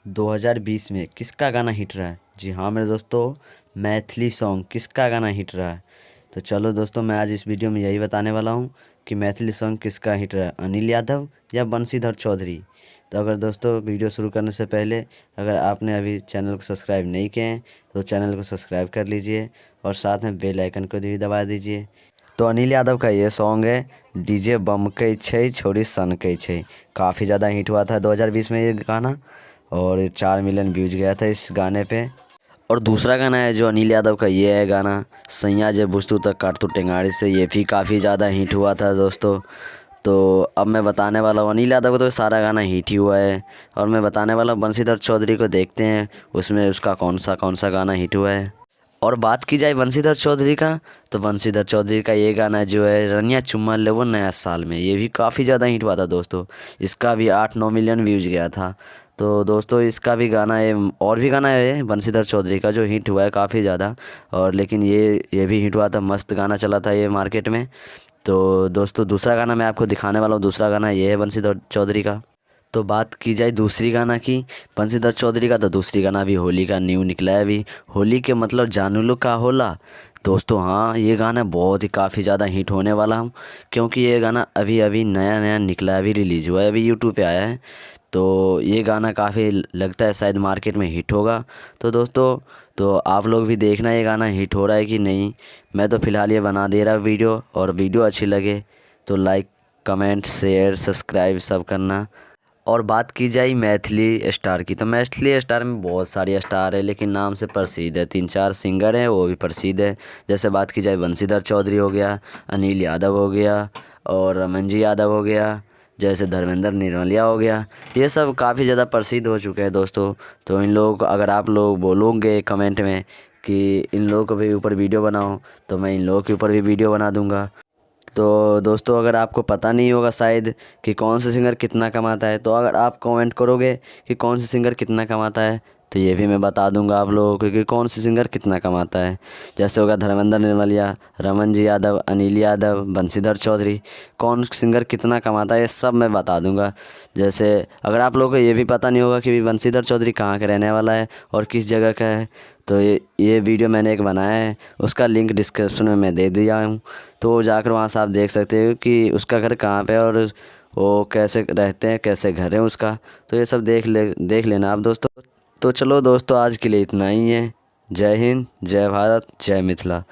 2020 में किसका गाना हिट रहा है? जी हाँ मेरे दोस्तों, मैथिली सॉन्ग किसका गाना हिट रहा है? तो चलो दोस्तों, मैं आज इस वीडियो में यही बताने वाला हूँ कि मैथिली सॉन्ग किसका हिट रहा है, अनिल यादव या बंशीधर चौधरी। तो अगर दोस्तों वीडियो शुरू करने से पहले अगर आपने अभी चैनल को सब्सक्राइब नहीं किए हैं तो चैनल को सब्सक्राइब कर लीजिए और साथ में बेल आइकन को भी दबा दीजिए। तो अनिल यादव का ये सॉन्ग है डीजे बमकै छै छोरी सनकै छै। काफ़ी ज़्यादा हिट हुआ था 2020 में ये गाना और 4 मिलियन व्यूज गया था इस गाने पे। और दूसरा गाना है जो अनिल यादव का, ये है गाना सैया जे बुझतू तक काटतू टेंगाड़ी से। ये भी काफ़ी ज़्यादा हिट हुआ था दोस्तों। तो अब मैं बताने वाला हूँ, अनिल यादव का तो सारा गाना हिट ही हुआ है और मैं बताने वाला हूँ बंशीधर चौधरी को। देखते हैं उसमें उसका कौन सा गाना हिट हुआ है। और बात की जाए बंशीधर चौधरी का, तो बंशीधर चौधरी का ये गाना जो है रनिया चुम्मा लेवो नया साल में, ये भी काफ़ी ज़्यादा हिट हुआ था दोस्तों। इसका भी 8-9 मिलियन व्यूज़ गया था। तो दोस्तों इसका भी गाना है, और भी गाना है बंशीधर चौधरी का जो हिट हुआ है काफ़ी ज़्यादा। और लेकिन ये भी हिट हुआ था, मस्त गाना चला था ये मार्केट में। तो दोस्तों दूसरा गाना मैं आपको दिखाने वाला हूँ, दूसरा गाना ये है बंशीधर चौधरी का। तो बात की जाए दूसरी गाना की बंशीधर चौधरी का, तो दूसरी गाना भी होली का न्यू निकला है अभी। होली के मतलब जानू का होला दोस्तों। हाँ ये गाना बहुत ही काफ़ी ज़्यादा हिट होने वाला हूँ, क्योंकि ये गाना अभी अभी नया नया निकला है, अभी रिलीज़ हुआ है, अभी यूट्यूब पे आया है। तो ये गाना काफ़ी लगता है शायद मार्केट में हिट होगा। तो दोस्तों तो आप लोग भी देखना ये गाना हिट हो रहा है कि नहीं। मैं तो फ़िलहाल ये बना दे रहा वीडियो, और वीडियो अच्छी लगे तो लाइक कमेंट शेयर सब्सक्राइब सब करना। और बात की जाए मैथिली स्टार की, तो मैथिली स्टार में बहुत सारे स्टार है, लेकिन नाम से प्रसिद्ध है 3-4 सिंगर हैं, वो भी प्रसिद्ध है। जैसे बात की जाए बंशीधर चौधरी हो गया, अनिल यादव हो गया और रमन जी यादव हो गया, जैसे धर्मेंद्र निरमलिया हो गया। ये सब काफ़ी ज़्यादा प्रसिद्ध हो चुके हैं दोस्तों। तो इन लोग अगर आप लोग बोलोगे कमेंट में कि इन लोगों के भी ऊपर वीडियो बनाओ, तो मैं इन लोगों के ऊपर भी वीडियो बना दूँगा। तो दोस्तों अगर आपको पता नहीं होगा शायद कि कौन सा सिंगर कितना कमाता है, तो अगर आप कमेंट करोगे कि कौन सा सिंगर कितना कमाता है, तो ये भी मैं बता दूंगा आप लोगों को कि कौन सा सिंगर कितना कमाता है। जैसे होगा धर्मेंद्र निर्मलिया, रमन जी यादव, अनिल यादव, बंशीधर चौधरी, कौन सिंगर कितना कमाता है ये सब मैं बता दूंगा। जैसे अगर आप लोगों को ये भी पता नहीं होगा कि बंशीधर चौधरी कहाँ का रहने वाला है और किस जगह का है, तो ये वीडियो मैंने एक बनाया है, उसका लिंक डिस्क्रिप्शन में मैं दे दिया हूँ। तो जाकर वहाँ से आप देख सकते हो कि उसका घर कहाँ पे है और वो कैसे रहते हैं, कैसे घर है उसका। तो ये सब देख लेना आप दोस्तों। तो चलो दोस्तों आज के लिए इतना ही है। जय हिंद, जय भारत, जय मिथिला।